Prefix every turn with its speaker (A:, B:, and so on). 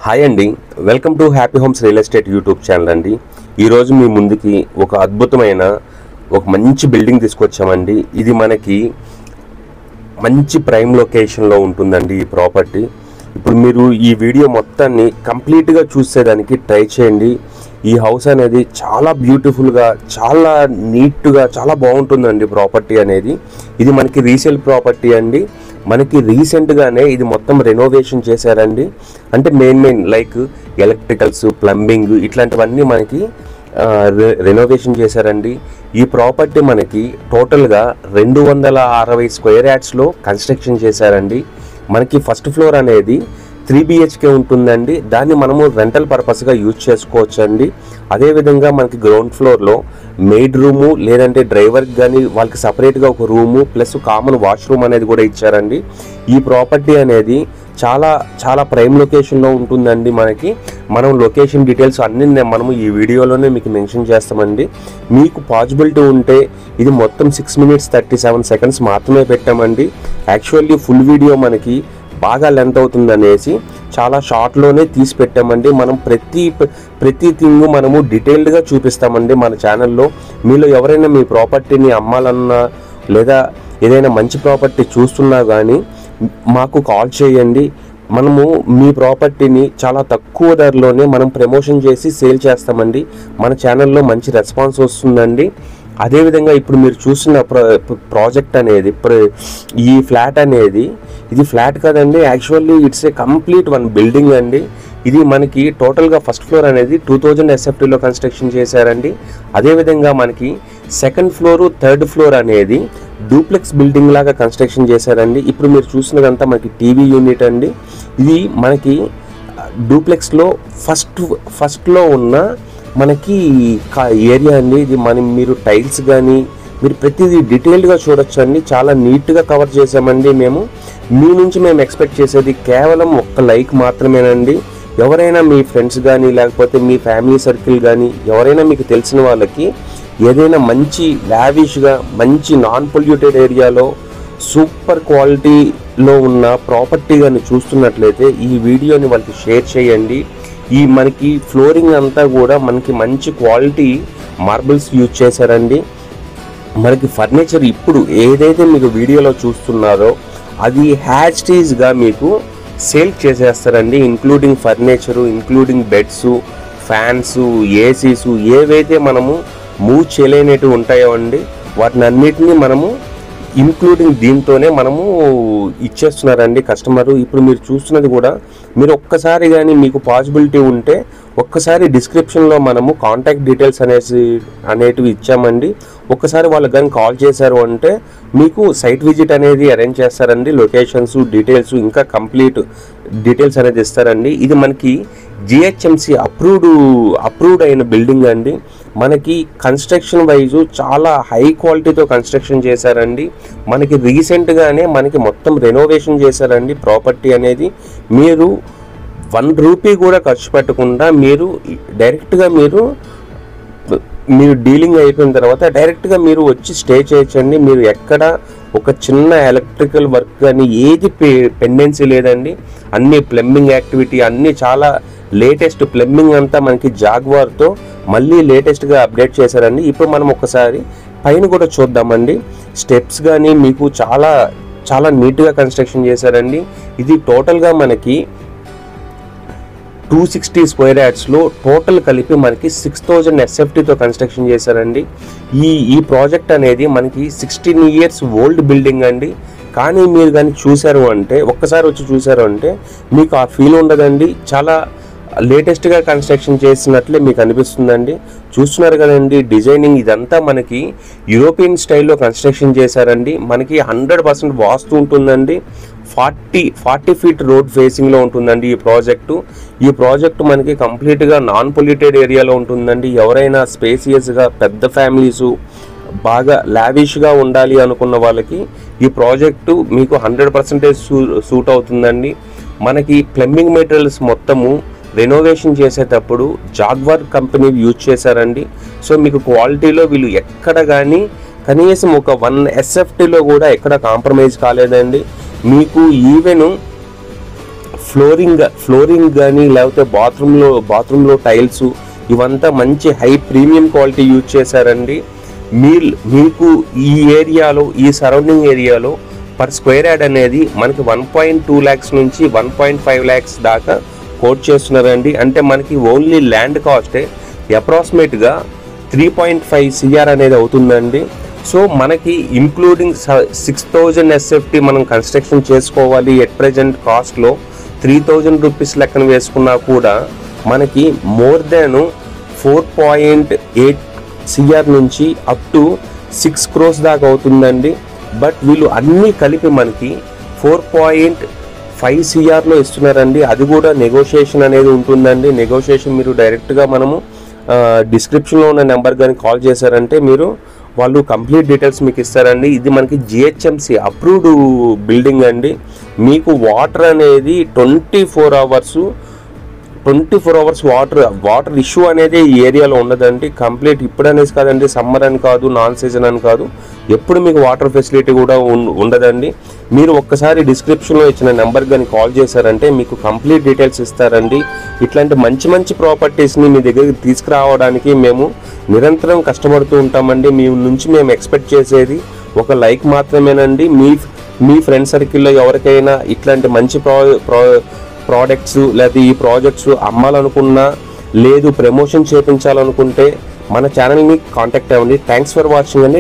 A: Hi అండి, welcome to happy homes real estate YouTube channel అండి. ఈరోజు మీ ముందుకి ఒక అద్భుతమైన ఒక మంచి బిల్డింగ్ తీసుకొచ్చామండి. ఇది మనకి మంచి ప్రైమ్ లొకేషన్లో ఉంటుందండి ఈ ప్రాపర్టీ. ఇప్పుడు మీరు ఈ వీడియో మొత్తాన్ని కంప్లీట్గా చూసేదానికి ట్రై చేయండి. ఈ హౌస్ అనేది చాలా బ్యూటిఫుల్గా, చాలా నీట్గా, చాలా బాగుంటుందండి ప్రాపర్టీ అనేది. ఇది మనకి రీసేల్ ప్రాపర్టీ అండి. మనకి రీసెంట్గానే ఇది మొత్తం రెనోవేషన్ చేశారండి. అంటే మెయిన్ లైక్ ఎలక్ట్రికల్స్, ప్లంబింగ్ ఇట్లాంటివన్నీ మనకి రెనోవేషన్ చేశారండి. ఈ ప్రాపర్టీ మనకి టోటల్గా 260 స్క్వేర్ యార్డ్స్లో కన్స్ట్రక్షన్ చేశారండి. మనకి ఫస్ట్ ఫ్లోర్ అనేది 3 BHK ఉంటుందండి. దాన్ని మనము రెంటల్ పర్పస్గా యూజ్ చేసుకోవచ్చండి. అదేవిధంగా మనకి గ్రౌండ్ ఫ్లోర్లో మెయిడ్ రూము, లేదంటే డ్రైవర్కి కానీ వాళ్ళకి సపరేట్గా ఒక రూము ప్లస్ కామన్ వాష్రూమ్ అనేది కూడా ఇచ్చారండి. ఈ ప్రాపర్టీ అనేది చాలా ప్రైమ్ లొకేషన్లో ఉంటుందండి. మనం లొకేషన్ డీటెయిల్స్ అన్నీ మనము ఈ వీడియోలోనే మీకు మెన్షన్ చేస్తామండి. మీకు పాసిబిలిటీ ఉంటే ఇది మొత్తం 6 minutes 37 seconds మాత్రమే పెట్టామండి. యాక్చువల్లీ ఫుల్ వీడియో మనకి బాగా లెంత్ అవుతుందనేసి చాలా షార్ట్లోనే తీసి పెట్టామండి. మనం ప్రతి థింగ్ మనము డీటెయిల్డ్గా చూపిస్తామండి మన ఛానల్లో. మీలో ఎవరైనా మీ ప్రాపర్టీని అమ్మాలన్నా లేదా ఏదైనా మంచి ప్రాపర్టీ చూస్తున్నా కానీ మాకు కాల్ చేయండి. మనము మీ ప్రాపర్టీని చాలా తక్కువ ధరలోనే మనం ప్రమోషన్ చేసి సేల్ చేస్తామండి. మన ఛానల్లో మంచి రెస్పాన్స్ వస్తుందండి. అదేవిధంగా ఇప్పుడు మీరు చూసిన ప్రాజెక్ట్ అనేది, ఈ ఫ్లాట్ అనేది, ఇది ఫ్లాట్ కదండి, actually it's a complete one building అండి. ఇది మనకి టోటల్గా ఫస్ట్ ఫ్లోర్ అనేది 2000 SFTలో కన్స్ట్రక్షన్ చేశారండి. అదేవిధంగా మనకి సెకండ్ ఫ్లోరు, థర్డ్ ఫ్లోర్ అనేది డూప్లెక్స్ బిల్డింగ్ లాగా కన్స్ట్రక్షన్ చేశారండి. ఇప్పుడు మీరు చూసినదంతా మనకి టీవీ యూనిట్ అండి. ఇది మనకి డూప్లెక్స్లో ఫస్ట్లో ఉన్న మనకి ఏరియా అండి. ఇది మీరు టైల్స్ కానీ మీరు ప్రతిదీ డీటెయిల్డ్గా చూడొచ్చు అండి. చాలా నీట్గా కవర్ చేసామండి. మీ నుంచి మేము ఎక్స్పెక్ట్ చేసేది కేవలం ఒక్క లైక్ మాత్రమేనండి. ఎవరైనా మీ ఫ్రెండ్స్ కానీ లేకపోతే మీ ఫ్యామిలీ సర్కిల్ కానీ ఎవరైనా మీకు తెలిసిన వాళ్ళకి ఏదైనా మంచి లావిష్గా, మంచి నాన్ పొల్యూటెడ్ ఏరియాలో సూపర్ క్వాలిటీలో ఉన్న ప్రాపర్టీ కానీ చూస్తున్నట్లయితే ఈ వీడియోని వాళ్ళకి షేర్ చేయండి. ఈ మనకి ఫ్లోరింగ్ అంతా కూడా మనకి మంచి క్వాలిటీ మార్బుల్స్ యూజ్ చేశారండి. మనకి ఫర్నిచర్ ఇప్పుడు ఏదైతే మీకు వీడియోలో చూస్తున్నారో అది హ్యాస్టీజ్గా మీకు సేల్ చేసేస్తారండి. Including furniture, including beds, fans, ACs ఏవైతే మనము మూవ్ చేయలేనివి ఉంటాయో అండి వాటిని అన్నిటినీ మనము ఇంక్లూడింగ్ దీంతోనే మనము ఇచ్చేస్తున్నారండి కస్టమరు. ఇప్పుడు మీరు చూస్తున్నది కూడా మీరు ఒక్కసారి కానీ మీకు పాసిబిలిటీ ఉంటే ఒక్కసారి డిస్క్రిప్షన్లో మనము కాంటాక్ట్ డీటెయిల్స్ అనేటివి ఇచ్చామండి. ఒక్కసారి వాళ్ళకి కానీ కాల్ చేశారు అంటే మీకు సైట్ విజిట్ అనేది అరేంజ్ చేస్తారండి. లొకేషన్స్, డీటెయిల్స్, ఇంకా కంప్లీట్ డీటెయిల్స్ అనేది ఇస్తారండి. ఇది మనకి GHMC అప్రూవ్డ్ అయిన బిల్డింగ్ అండి. మనకి కన్స్ట్రక్షన్ వైజు చాలా హై క్వాలిటీతో కన్స్ట్రక్షన్ చేశారండి. మనకి రీసెంట్గానే మనకి మొత్తం రెనోవేషన్ చేశారండి ప్రాపర్టీ అనేది. మీరు 1 రూపీ కూడా ఖర్చు పెట్టకుండా మీరు డైరెక్ట్గా మీరు డీలింగ్ అయిపోయిన తర్వాత డైరెక్ట్గా మీరు వచ్చి స్టే చేయొచ్చండి. మీరు ఎక్కడ ఒక చిన్న ఎలక్ట్రికల్ వర్క్ కానీ ఏది పెండెన్సీ లేదండి. అన్ని ప్లంబింగ్ యాక్టివిటీ అన్నీ చాలా లేటెస్ట్ ప్లంబింగ్ అంతా మనకి జాగ్వార్తో మళ్ళీ లేటెస్ట్గా అప్డేట్ చేశారండి. ఇప్పుడు మనం ఒకసారి పైన కూడా చూద్దామండి. స్టెప్స్ కానీ మీకు చాలా నీట్గా కన్స్ట్రక్షన్ చేశారండి. ఇది టోటల్గా మనకి 260 స్క్వేర్ యార్డ్స్లో టోటల్ కలిపి మనకి 6000 SFTతో కన్స్ట్రక్షన్ చేశారండి. ఈ ప్రాజెక్ట్ అనేది మనకి 16 years ఓల్డ్ బిల్డింగ్ అండి. కానీ మీరు కానీ చూశారు అంటే, ఒక్కసారి వచ్చి చూశారు అంటే మీకు ఆ ఫీల్ ఉండదండి. చాలా లేటెస్ట్గా కన్స్ట్రక్షన్ చేసినట్లే మీకు అనిపిస్తుందండి. చూస్తున్నారు కదండి డిజైనింగ్, ఇదంతా మనకి యూరోపియన్ స్టైల్లో కన్స్ట్రక్షన్ చేశారండి. మనకి 100% వాస్తు ఉంటుందండి. 40 feet రోడ్ ఫేసింగ్లో ఉంటుందండి ఈ ప్రాజెక్టు మనకి కంప్లీట్గా నాన్ పొల్యూటెడ్ ఏరియాలో ఉంటుందండి. ఎవరైనా స్పేసియస్గా పెద్ద ఫ్యామిలీసు బాగా లావిష్గా ఉండాలి అనుకున్న వాళ్ళకి ఈ ప్రాజెక్టు మీకు 100% సూట్ అవుతుందండి. మనకి ప్లంబింగ్ మెటీరియల్స్ మొత్తము రెనోవేషన్ చేసేటప్పుడు జాగ్వార్ కంపెనీ యూజ్ చేశారండి. సో మీకు క్వాలిటీలో వీళ్ళు ఎక్కడ కానీ కనీసం ఒక 1 SFTలో కూడా ఎక్కడ కాంప్రమైజ్ కాలేదండి. మీకు ఈవెన్ ఫ్లోరింగ్ కానీ లేకపోతే బాత్రూంలో టైల్స్ ఇవంతా మంచి హై ప్రీమియం క్వాలిటీ యూజ్ చేశారండి. మీకు ఈ ఏరియాలో, ఈ సరౌండింగ్ ఏరియాలో పర్ స్క్వేర్ యార్డ్ అనేది మనకి 1.2 lakhs నుంచి 1.5 lakhs దాకా కోట్ చేస్తున్నారండి. అంటే మనకి ఓన్లీ ల్యాండ్ కాస్టే అప్రాక్సిమేట్గా 3.5 CR అనేది అవుతుందండి. సో మనకి ఇంక్లూడింగ్ 6,000 SFT మనం కన్స్ట్రక్షన్ చేసుకోవాలి. ఎట్ ప్రజెంట్ కాస్ట్లో 3,000 రూపీస్ లెక్కన వేసుకున్నా కూడా మనకి మోర్ దాన్ 4.8 CR నుంచి అప్ టు 6 crores దాకా అవుతుందండి. బట్ వీళ్ళు అన్నీ కలిపి మనకి 4.5 CRలో ఇస్తున్నారండి. అది కూడా నెగోషియేషన్ అనేది ఉంటుందండి. నెగోషియేషన్ మీరు డైరెక్ట్గా మనము డిస్క్రిప్షన్లో ఉన్న నెంబర్ కానీ కాల్ చేశారంటే వాళ్ళు కంప్లీట్ డీటెయిల్స్ మీకు ఇస్తారండి. ఇది మనకి GHMC అప్రూవ్డ్ బిల్డింగ్ అండి. మీకు వాటర్ అనేది 24 hours వాటర్ ఇష్యూ అనేది ఈ ఏరియాలో ఉండదండి. కంప్లీట్ ఇప్పుడు అనేసి కాదండి, సమ్మర్ అని కాదు, నాన్ సీజన్ అని కాదు, ఎప్పుడు మీకు వాటర్ ఫెసిలిటీ కూడా ఉండదండి. మీరు ఒక్కసారి డిస్క్రిప్షన్లో ఇచ్చిన నెంబర్ కానీ కాల్ చేశారంటే మీకు కంప్లీట్ డీటెయిల్స్ ఇస్తారండి. ఇట్లాంటి మంచి ప్రాపర్టీస్ని మీ దగ్గరికి తీసుకురావడానికి మేము నిరంతరం కష్టపడుతూ ఉంటామండి. మీ నుంచి మేము ఎక్స్పెక్ట్ చేసేది ఒక లైక్ మాత్రమేనండి. మీ ఫ్రెండ్ సర్కిల్లో ఎవరికైనా ఇట్లాంటి మంచి ప్రోడక్ట్స్ లేదా ఈ ప్రాజెక్ట్స్ అమ్మాలనుకున్నా, లేదు ప్రమోషన్ చేయించాలనుకుంటే మన ఛానల్ని కాంటాక్ట్ అవ్వండి. థ్యాంక్స్ ఫర్ వాచింగ్ అండి.